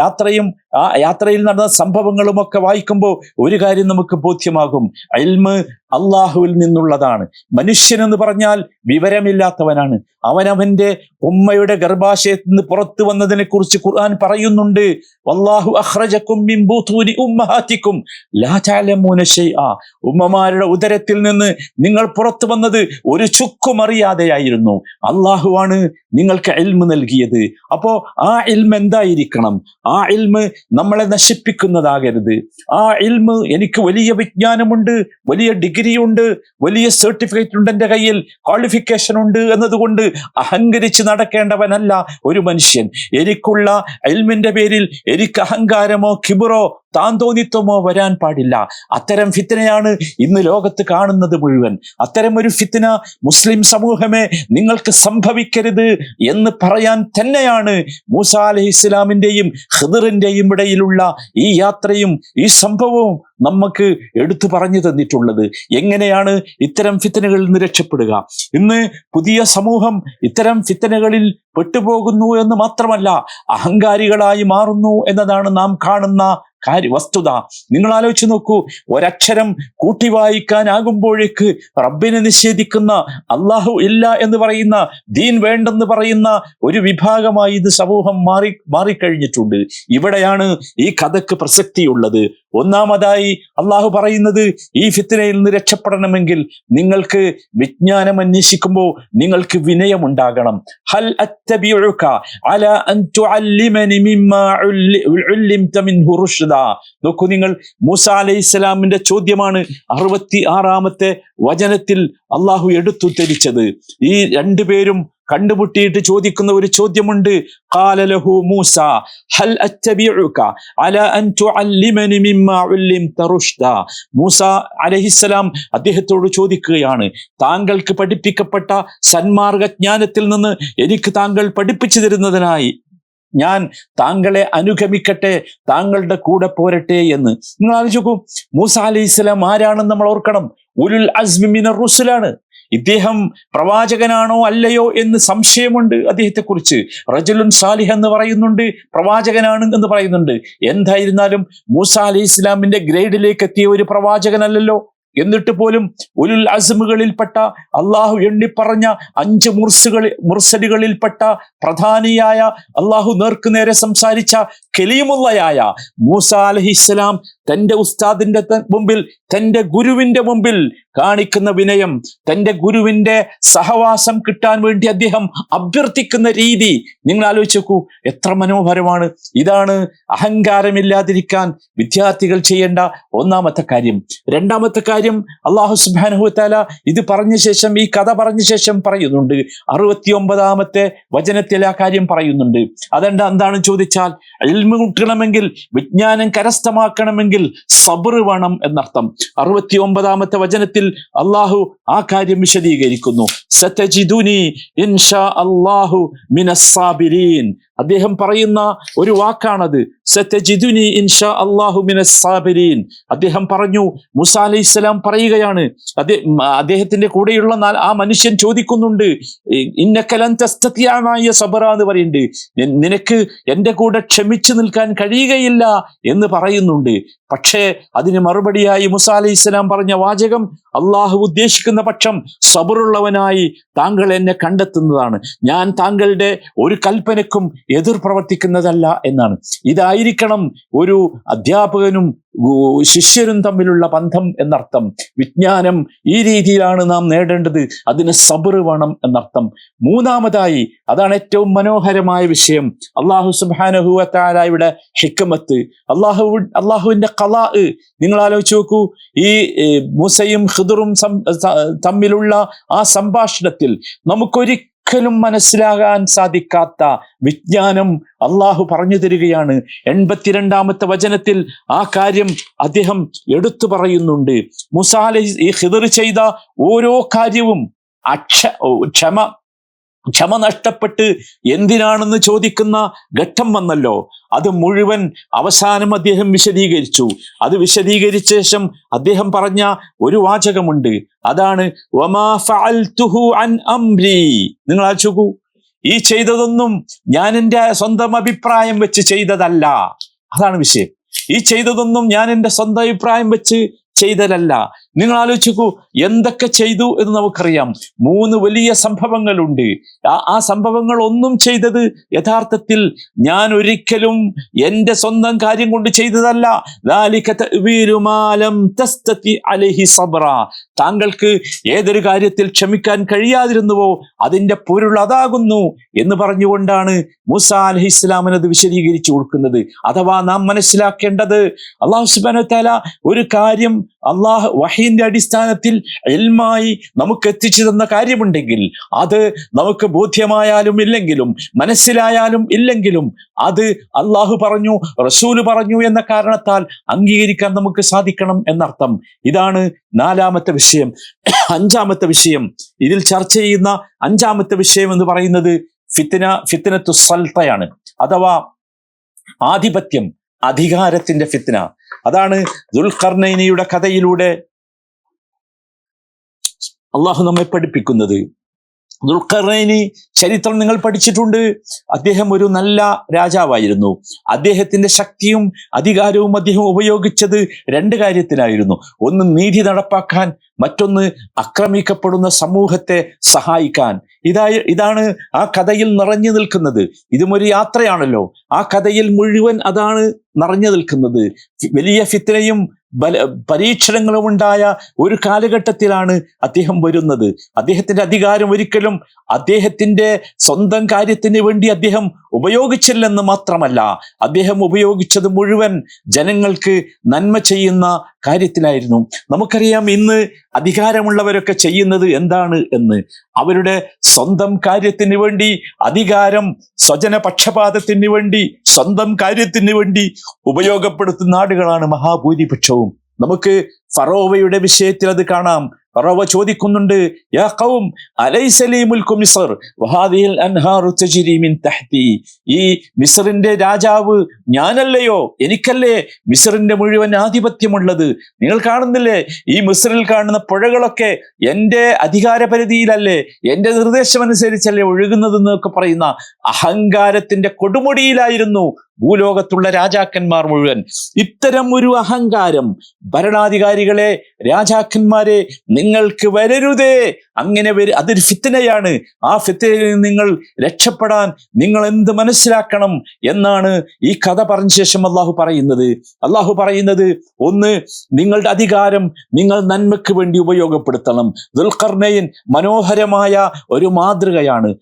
യാത്രയും ആ യാത്രയിൽ നടന്ന സംഭവങ്ങളും ഒക്കെ വായിക്കുമ്പോൾ ഒരു കാര്യം നമുക്ക് ബോധ്യമാകും. ഇൽമ് അള്ളാഹുവിൽ നിന്നുള്ളതാണ്. മനുഷ്യനെന്ന് പറഞ്ഞാൽ വിവരമില്ലാത്തവനാണ്. അവനവന്റെ ഉമ്മയുടെ ഗർഭാശയത്തിൽ നിന്ന് പുറത്തു വന്നതിനെ കുറിച്ച് ഖുർആൻ പറയുന്നുണ്ട്. വല്ലാഹു അഖ്റജകും മിൻ ബുതൂനി ഉമ്മഹാതികും ലാ തഅലമൂന ശൈആ. ഉമ്മമാരുടെ ഉദരത്തിൽ നിന്ന് നിങ്ങൾ പുറത്തു വന്നത് ഒരു ചുക്കും അറിയാതെയായിരുന്നു. അള്ളാഹുവാണ് നിങ്ങൾക്ക് ഇൽമ് നൽകിയത്. അപ്പോ ആ ഇൽമ് എന്തായിരിക്കണം? ആ ഇൽമ് നമ്മളെ നശിപ്പിക്കുന്നതാകരുത്. ആ ഇൽമ് എനിക്ക് വലിയ വിജ്ഞാനമുണ്ട്, വലിയ ഡിഗ്രി ഉണ്ട്, വലിയ സർട്ടിഫിക്കറ്റ് ഉണ്ട്, എൻ്റെ കയ്യിൽ ക്വാളിഫിക്കേഷൻ ഉണ്ട് എന്നതുകൊണ്ട് അഹങ്കരിച്ച് നടക്കേണ്ടവനല്ല ഒരു മനുഷ്യൻ. എനിക്കുള്ള ഇൽമിന്റെ പേരിൽ എനിക്ക് അഹങ്കാരമോ കിബറോ താന്തോന്നിത്വമോ വരാൻ പാടില്ല. അത്തരം ഫിത്നയാണ് ഇന്ന് ലോകത്ത് കാണുന്നത് മുഴുവൻ. അത്തരം ഒരു ഫിത്ന മുസ്ലിം സമൂഹമേ നിങ്ങൾക്ക് സംഭവിക്കരുത് എന്ന് പറയാൻ തന്നെയാണ് മൂസാ അലൈഹിസ്സലാമിന്റെയും ഖിദറിന്റെയും ഇടയിലുള്ള ഈ യാത്രയും ഈ സംഭവവും നമുക്ക് എടുത്തു പറഞ്ഞു തന്നിട്ടുള്ളത്. എങ്ങനെയാണ് ഇത്തരം ഫിത്നകളിൽ നിന്ന് രക്ഷപ്പെടുക? ഇന്ന് പുതിയ സമൂഹം ഇത്തരം ഫിത്നകളിൽ പെട്ടുപോകുന്നു എന്ന് മാത്രമല്ല, അഹങ്കാരികളായി മാറുന്നു എന്നതാണ് നാം കാണുന്ന വസ്തുത. നിങ്ങൾ ആലോചിച്ച് നോക്കൂ, ഒരക്ഷരം കൂട്ടി വായിക്കാനാകുമ്പോഴേക്ക് റബ്ബിനെ നിഷേധിക്കുന്ന, അള്ളാഹു ഇല്ല എന്ന് പറയുന്ന, ദീൻ വേണ്ടെന്ന് പറയുന്ന ഒരു വിഭാഗമായി ഇത് സമൂഹം മാറിക്കഴിഞ്ഞിട്ടുണ്ട്. ഇവിടെയാണ് ഈ കഥക്ക് പ്രസക്തിയുള്ളത്. ഒന്നാമതായി അള്ളാഹു പറയുന്നത്, ഈ ഫിത്നയിൽ നിന്ന് രക്ഷപ്പെടണമെങ്കിൽ നിങ്ങൾക്ക് വിജ്ഞാനം അന്വേഷിക്കുമ്പോൾ നിങ്ങൾക്ക് വിനയമുണ്ടാകണം. ഹൽ അത്തബിഉക അലാ അൻ തുഅല്ലിമനി മിമ്മാ ഉല്ലിംത മിൻഹു റുഷ്ദ. നോക്കൂ, നിങ്ങൾ മൂസാ അലൈഹിസ്സലാമിന്റെ ചോദ്യമാണ് 66-ാമത്തെ വചനത്തിൽ അള്ളാഹു എടുത്തുദ്ധരിച്ചത്. ഈ രണ്ടുപേരും കണ്ടുമുട്ടിയിട്ട് ചോദിക്കുന്ന ഒരു ചോദ്യമുണ്ട്. ഖാല ലഹു മൂസ ഹൽ അത്തബിഉക അലാ അൻ തുഅല്ലിമനി മിമ്മാ ഉല്ലിംത റുഷ്ദ. മൂസ അലൈഹിസ്സലാം അദ്ദേഹത്തോട് ചോദിക്കുകയാണ്, താങ്കൾക്ക് പഠിപ്പിക്കപ്പെട്ട സന്മാർഗ ജ്ഞാനത്തിൽ നിന്ന് എനിക്ക് താങ്കൾ പഠിപ്പിച്ചു തരുന്നതിനായി ഞാൻ താങ്കളെ അനുഗമിക്കട്ടെ, താങ്കളുടെ കൂടെ പോരട്ടെ എന്ന്. നിങ്ങൾ ആലോചിച്ച് നോക്കൂ, മൂസാ അലൈഹിസ്സലാം ആരാണെന്ന് നമ്മൾ ഓർക്കണം. ഉലുൽ അസ്മി മിനർ റുസുലാണ്. ഇദ്ദേഹം പ്രവാചകനാണോ അല്ലയോ എന്ന് സംശയമുണ്ട് അദ്ദേഹത്തെ കുറിച്ച്. റജുലുൻ സാലിഹ് എന്ന് പറയുന്നുണ്ട്, പ്രവാചകനാണ് എന്ന് പറയുന്നുണ്ട്. എന്തായിരുന്നാലും മൂസാ അലൈഹി ഇസ്ലാമിന്റെ ഗ്രേഡിലേക്ക് എത്തിയ ഒരു പ്രവാചകനല്ലല്ലോ. എന്നിട്ട് പോലും ഉലുൽ അസ്മുകളിൽപ്പെട്ട, അള്ളാഹു എണ്ണിപ്പറഞ്ഞ 5 മുർസലുകളിൽപ്പെട്ട പ്രധാനിയായ, അള്ളാഹു നേർക്കുനേരെ സംസാരിച്ച കലീമുള്ളയായ മൂസാ അലൈഹിസ്സലാം തന്റെ ഉസ്താദിന്റെ മുമ്പിൽ, തന്റെ ഗുരുവിന്റെ മുമ്പിൽ കാണിക്കുന്ന വിനയം, തന്റെ ഗുരുവിന്റെ സഹവാസം കിട്ടാൻ വേണ്ടി അദ്ദേഹം അഭ്യർത്ഥിക്കുന്ന രീതി നിങ്ങൾ ആലോചിച്ച് നോക്കൂ, എത്ര മനോഹരമാണ്. ഇതാണ് അഹങ്കാരമില്ലാതിരിക്കാൻ വിദ്യാർത്ഥികൾ ചെയ്യേണ്ട ഒന്നാമത്തെ കാര്യം. രണ്ടാമത്തെ കാര്യം, അല്ലാഹു സുബ്ഹാനഹു വ തആല ഇത് പറഞ്ഞ ശേഷം, ഈ കഥ പറഞ്ഞ ശേഷം പറയുന്നുണ്ട്. 69-ാമത്തെ വചനത്തിൽ ആ കാര്യം പറയുന്നുണ്ട്. എന്താണ് ചോദിച്ചാൽ, ഇൽമു കിട്ടണമെങ്കിൽ, വിജ്ഞാനം കരസ്ഥമാക്കണമെങ്കിൽ സബ്ർ വേണം എന്നർത്ഥം. 69-ാമത്തെ വചനത്തിൽ അള്ളാഹു ആ കാര്യം വിശദീകരിക്കുന്നു. സതജിദുനി ഇൻഷാ അല്ലാഹു മിനസ് സാബിരീൻ. അദ്ദേഹം പറയുന്ന ഒരു വാക്കാണത്, സതജിദുനി ഇൻഷാ അല്ലാഹു മിനസ് സാബിരീൻ. അദ്ദേഹം പറഞ്ഞു, മൂസാ അലൈഹിസ്സലാം പറയുകയാണ്, അദ്ദേഹത്തിന്റെ കൂടെയുള്ള ആ മനുഷ്യൻ ചോദിക്കുന്നുണ്ട്, ഇന്നക ലൻ തസ്തതിഅ മഅയ സബ്റ എന്ന് പറയുന്നുണ്ട്, നിനക്ക് എന്റെ കൂടെ ക്ഷമിച്ചു നിൽക്കാൻ കഴിയുകയില്ല എന്ന് പറയുന്നുണ്ട്. പക്ഷേ അതിന് മറുപടിയായി മൂസാ അലൈഹിസ്സലാം പറഞ്ഞ വാചകം, അള്ളാഹു ഉദ്ദേശിക്കുന്ന പക്ഷം സബറുള്ളവനായി താങ്കൾ എന്നെ കണ്ടെത്തുന്നതാണ്, ഞാൻ താങ്കളുടെ ഒരു കൽപ്പനക്കും എതിർ പ്രവർത്തിക്കുന്നതല്ല എന്നാണ്. ഇതായിരിക്കണം ഒരു അധ്യാപകനും ശിഷ്യരും തമ്മിലുള്ള ബന്ധം എന്നർത്ഥം. വിജ്ഞാനം ഈ രീതിയിലാണ് നാം നേടേണ്ടത്, അതിന് സബർ വേണം എന്നർത്ഥം. മൂന്നാമതായി, അതാണ് ഏറ്റവും മനോഹരമായ വിഷയം, അല്ലാഹു സുബ്ഹാനഹു വ തആലയുടെ ഹിക്മത്ത്, അള്ളാഹുവിന്റെ ഖളാ. നിങ്ങൾ ആലോചിച്ച് നോക്കൂ, ഈ മൂസയും ഖിദറും തമ്മിലുള്ള ആ സംഭാഷണത്തിൽ നമുക്കൊരിക്കലും മനസ്സിലാകാൻ സാധിക്കാത്ത വിജ്ഞാനം അള്ളാഹു പറഞ്ഞു തരികയാണ്. 82-ാമത്തെ വചനത്തിൽ ആ കാര്യം അദ്ദേഹം എടുത്തു പറയുന്നുണ്ട്. മൂസാ അലൈഹി ഖിദർ ചെയ്ത ഓരോ കാര്യവും ക്ഷമ, ക്ഷമ നഷ്ടപ്പെട്ട് എന്തിനാണെന്ന് ചോദിക്കുന്ന ഘട്ടം വന്നല്ലോ. അത് മുഴുവൻ അവസാനം അദ്ദേഹം വിശദീകരിച്ചു. അത് വിശദീകരിച്ച ശേഷം അദ്ദേഹം പറഞ്ഞ ഒരു വാചകമുണ്ട്, അതാണ് വമാ ഫഅൽതുഹു അൻ അംരി. നിങ്ങൾ ആലോചിക്കൂ, ഈ ചെയ്തതൊന്നും ഞാൻ എൻ്റെ സ്വന്തം അഭിപ്രായം വെച്ച് ചെയ്തതല്ല. അതാണ് വിഷയം. ഈ ചെയ്തതൊന്നും ഞാൻ എൻ്റെ സ്വന്തം അഭിപ്രായം വെച്ച് ചെയ്തതല്ല. നിങ്ങൾ ആലോചിക്കൂ, എന്തൊക്കെ ചെയ്തു എന്ന് നമുക്കറിയാം. 3 വലിയ സംഭവങ്ങളുണ്ട്. ആ സംഭവങ്ങൾ ഒന്നും ചെയ്തത് യഥാർത്ഥത്തിൽ ഞാൻ ഒരിക്കലും എൻ്റെ സ്വന്തം കാര്യം കൊണ്ട് ചെയ്തതല്ല. താങ്കൾക്ക് ഏതൊരു കാര്യത്തിൽ ക്ഷമിക്കാൻ കഴിയാതിരുന്നുവോ അതിൻ്റെ പൊരുൾ അതാകുന്നു എന്ന് പറഞ്ഞുകൊണ്ടാണ് മൂസാ അലൈഹിസ്സലാമിന് അത് വിശദീകരിച്ചു കൊടുക്കുന്നത്. അഥവാ നാം മനസ്സിലാക്കേണ്ടത്, അല്ലാഹു സുബ്ഹാനഹു വ തആല ഒരു കാര്യം അള്ളാഹ് വഹീന്റെ അടിസ്ഥാനത്തിൽ ഇൽമായി നമുക്ക് എത്തിച്ചു തന്ന കാര്യമുണ്ടെങ്കിൽ അത് നമുക്ക് ബോധ്യമായാലും ഇല്ലെങ്കിലും മനസ്സിലായാലും ഇല്ലെങ്കിലും അത് അള്ളാഹു പറഞ്ഞു, റസൂല് പറഞ്ഞു എന്ന കാരണത്താൽ അംഗീകരിക്കാൻ നമുക്ക് സാധിക്കണം എന്നർത്ഥം. ഇതാണ് 4ാമത്തെ വിഷയം. 5ാമത്തെ വിഷയം, ഇതിൽ ചർച്ച ചെയ്യുന്ന 5ാമത്തെ വിഷയം എന്ന് പറയുന്നത് ഫിത്നത്തു സൽത്തയാണ്, അഥവാ ആധിപത്യം, അധികാരത്തിന്റെ ഫിത്ന. അതാണ് ദുൽഖർനൈനിയുടെ കഥയിലൂടെ അള്ളാഹു നമ്മെ പഠിപ്പിക്കുന്നത്. ദുൽഖർനൈനി ചരിത്രം നിങ്ങൾ പഠിച്ചിട്ടുണ്ട്. അദ്ദേഹം ഒരു നല്ല രാജാവായിരുന്നു. അദ്ദേഹത്തിന്റെ ശക്തിയും അധികാരവും അദ്ദേഹം ഉപയോഗിച്ചത് 2 കാര്യത്തിനായിരുന്നു. ഒന്ന് നീതി നടപ്പാക്കാൻ, മറ്റൊന്ന് ആക്രമിക്കപ്പെടുന്ന സമൂഹത്തെ സഹായിക്കാൻ. ഇതാണ് ആ കഥയിൽ നിറഞ്ഞു നിൽക്കുന്നത്. ഇതും ഒരു യാത്രയാണല്ലോ. ആ കഥയിൽ മുഴുവൻ അതാണ് നിറഞ്ഞു നിൽക്കുന്നത്. വലിയ ഫിത്നയും പരീക്ഷണങ്ങളും ഉണ്ടായ ഒരു കാലഘട്ടത്തിലാണ് അദ്ദേഹം വരുന്നത്. അദ്ദേഹത്തിന്റെ അധികാരം ഒരിക്കലും അദ്ദേഹത്തിന്റെ സ്വന്തം കാര്യത്തിന് വേണ്ടി അദ്ദേഹം ഉപയോഗിച്ചില്ലെന്ന് മാത്രമല്ല, അദ്ദേഹം ഉപയോഗിച്ചത് മുഴുവൻ ജനങ്ങൾക്ക് നന്മ ചെയ്യുന്ന കാര്യത്തിലായിരുന്നു. നമുക്കറിയാം ഇന്ന് അധികാരമുള്ളവരൊക്കെ ചെയ്യുന്നത് എന്താണ് എന്ന്. അവരുടെ സ്വന്തം കാര്യത്തിന് വേണ്ടി അധികാരം സ്വജനപക്ഷപാതത്തിന് വേണ്ടി സ്വന്തം കാര്യത്തിന് വേണ്ടി ഉപയോഗപ്പെടുത്തുന്ന ആളുകളാണ് മഹാഭൂരിപക്ഷവും. നമുക്ക് ഫറോവയുടെ വിഷയത്തിൽ അത് കാണാം. ഫറോവ ചോദിക്കുന്നുണ്ട്, യാ ഖൗം അലൈസ ലീ മുൽക്കു മിസ്ർ വഹാദിഹിൽ അൻഹാറു തജ്രി മിൻ തഹ്തി. ഈ മിസ്റിന്റെ രാജാവ് ഞാനല്ലയോ? എനിക്കല്ലേ മിസ്റിന്റെ മുഴുവൻ ആധിപത്യമുള്ളത്? നിങ്ങൾ കാണുന്നില്ലേ, ഈ മിസ്റിൽ കാണുന്ന പുഴകളൊക്കെ എൻ്റെ അധികാര പരിധിയിലല്ലേ, എൻ്റെ നിർദ്ദേശമനുസരിച്ചല്ലേ ഒഴുകുന്നതെന്നൊക്കെ പറയുന്ന അഹങ്കാരത്തിന്റെ കൊടുമുടിയിലായിരുന്നു ഭൂലോകത്തുള്ള രാജാക്കന്മാർ മുഴുവൻ. ഇത്തരം ഒരു അഹങ്കാരം ഭരണാധികാരികളെ, രാജാക്കന്മാരെ, നിങ്ങൾക്ക് വരരുതേ, അങ്ങനെ അതൊരു ഫിത്നയാണ്. ആ ഫിത്നയിൽ നിങ്ങൾ രക്ഷപ്പെടാൻ നിങ്ങൾ എന്ത് മനസ്സിലാക്കണം എന്നാണ് ഈ കഥ പറഞ്ഞ ശേഷം അള്ളാഹു പറയുന്നത്. ഒന്ന്, നിങ്ങളുടെ അധികാരം നിങ്ങൾ നന്മയ്ക്ക് വേണ്ടി ഉപയോഗപ്പെടുത്തണം. ദുൽഖർനൈൻ മനോഹരമായ ഒരു മാതൃകയാണ്.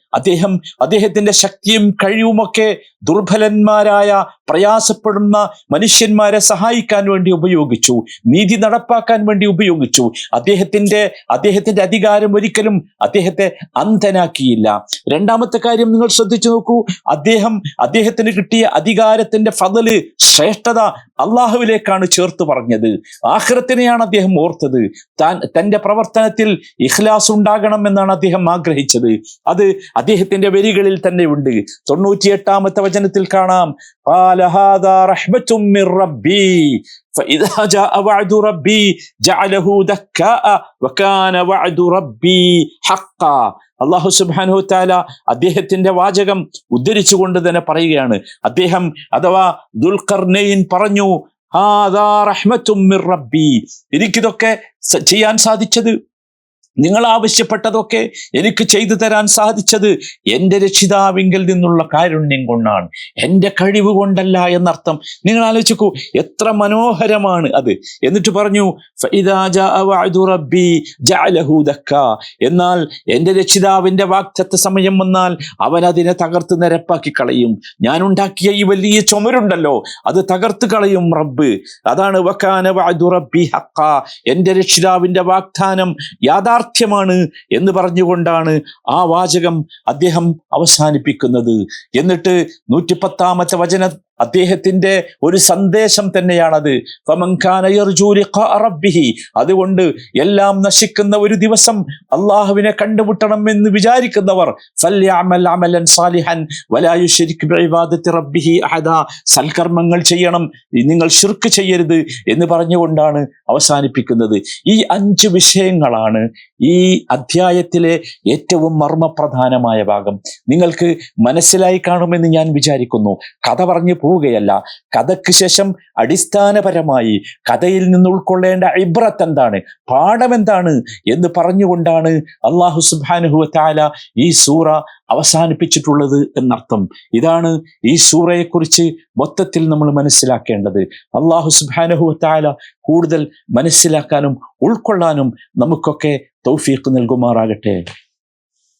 അദ്ദേഹത്തിന്റെ ശക്തിയും കഴിവുമൊക്കെ ദുർബലന്മാരായ പ്രയാസപ്പെടുന്ന മനുഷ്യന്മാരെ സഹായിക്കാൻ വേണ്ടി ഉപയോഗിച്ചു, നീതി നടപ്പാക്കാൻ വേണ്ടി ഉപയോഗിച്ചു. അദ്ദേഹത്തിന്റെ അധികാരം ഒരിക്കലും അദ്ദേഹത്തെ അന്ധനാക്കിയില്ല. 2ാമത്തെ കാര്യം നിങ്ങൾ ശ്രദ്ധിച്ചു നോക്കൂ. അദ്ദേഹത്തിന് കിട്ടിയ അധികാരത്തിന്റെ ഫضല്, ശ്രേഷ്ഠത അള്ളാഹുവിലേക്കാണ് ചേർത്ത് പറഞ്ഞത്. ആഖിറത്തിനെയാണ് അദ്ദേഹം ഓർത്തത്. തന്റെ പ്രവർത്തനത്തിൽ ഇഖ്ലാസ് ഉണ്ടാകണം എന്നാണ് അദ്ദേഹം ആഗ്രഹിച്ചത്. അത് അദ്ദേഹത്തിന്റെ വരികളിൽ തന്നെ ഉണ്ട്. 98ാമത്തെ വചനത്തിൽ കാണാം, ഖാല ഹാദാ റഹ്മത്തും മിർ റബ്ബി ഫഇദാ ജാഅ വഅദു റബ്ബി ജഅലഹു ദക്കാഅ വകാന വഅദു റബ്ബി ഹഖ്ഖാ. അല്ലാഹു സുബ്ഹാനഹു വ തആല അദ്ദേഹത്തിന്റെ വാചകം ഉദ്ധരിച്ചുകൊണ്ട് തന്നെ പറയുകയാണ്. അദ്ദേഹം അഥവാ ദുൽഖർനൈൻ പറഞ്ഞു, ഹാദാ റഹ്മത്തും മിർ റബ്ബി, എനിക്കിതൊക്കെ ചെയ്യാൻ സാധിച്ചത്, നിങ്ങൾ ആവശ്യപ്പെട്ടതൊക്കെ എനിക്ക് ചെയ്തു തരാൻ സാധിച്ചത് എൻ്റെ രക്ഷിതാവിങ്കിൽ നിന്നുള്ള കാരുണ്യം കൊണ്ടാണ്, എൻ്റെ കഴിവ് കൊണ്ടല്ല എന്നർത്ഥം. നിങ്ങൾ ആലോചിക്കൂ, എത്ര മനോഹരമാണ് അത്. എന്നിട്ട് പറഞ്ഞു, ഫഇദാ ജാഅ വഅദു റബ്ബി ജഅലഹു ദക്കാ, എന്നാൽ എൻ്റെ രക്ഷിതാവിൻ്റെ വാഗ്ദത്ത സമയം വന്നാൽ അവൻ അതിനെ തകർത്ത് നിരപ്പാക്കി കളയും. ഞാൻ ഉണ്ടാക്കിയ ഈ വലിയ ചുമരുണ്ടല്ലോ, അത് തകർത്ത് കളയും റബ്ബ്. അതാണ് വകാന വഅദു റബ്ബി ഹഖ്ഖാ, എൻ്റെ രക്ഷിതാവിൻ്റെ വാഗ്ദാനം യാഥാർത്ഥ്യമാണ് എന്ന് പറഞ്ഞുകൊണ്ടാണ് ആ വാചകം അദ്ദേഹം അവസാനിപ്പിക്കുന്നത്. എന്നിട്ട് 110ാമത്തെ അദ്ദേഹത്തിന്റെ ഒരു സന്ദേശം തന്നെയാണത്. ഫമൻ കാന യർജൂ ലിഖാഅ റബ്ബിഹി, അതുകൊണ്ട് എല്ലാം നശിക്കുന്ന ഒരു ദിവസം അള്ളാഹുവിനെ കണ്ടുമുട്ടണം എന്ന് വിചാരിക്കുന്നവർ ഫൽയഅമൽ അമലൻ സാലിഹൻ വലാ യുശ്രിക് ബിഇബാദത്തി റബ്ബിഹി അഹദാ, സൽക്കർമ്മങ്ങൾ ചെയ്യണം, നിങ്ങൾ ശിർക്ക് ചെയ്യരുത് എന്ന് പറഞ്ഞുകൊണ്ടാണ് അവസാനിപ്പിക്കുന്നത്. ഈ 5 വിഷയങ്ങളാണ് ഈ അധ്യായത്തിലെ ഏറ്റവും മർമ്മപ്രധാനമായ ഭാഗം. നിങ്ങൾക്ക് മനസ്സിലായി കാണുമെന്ന് ഞാൻ വിചാരിക്കുന്നു. കഥ പറഞ്ഞു പോവുകയല്ല, കഥയ്ക്ക് ശേഷം അടിസ്ഥാനപരമായി കഥയിൽ നിന്ന് ഉൾക്കൊള്ളേണ്ട ഇബ്രത്ത് എന്താണ്, പാഠം എന്താണ് എന്ന് പറഞ്ഞുകൊണ്ടാണ് അല്ലാഹു സുബ്ഹാനഹു വ തആല ഈ സൂറ അവസാനിപ്പിച്ചിട്ടുള്ളത് എന്നർത്ഥം. ഇതാണ് ഈ സൂറയെക്കുറിച്ച് മൊത്തത്തിൽ നമ്മൾ മനസ്സിലാക്കേണ്ടത്. അല്ലാഹു സുബ്ഹാനഹു വ തആല കൂടുതൽ മനസ്സിലാക്കാനും ഉൾക്കൊള്ളാനും നമുക്കൊക്കെ തൗഫീഖ് നൽകുമാറാകട്ടെ.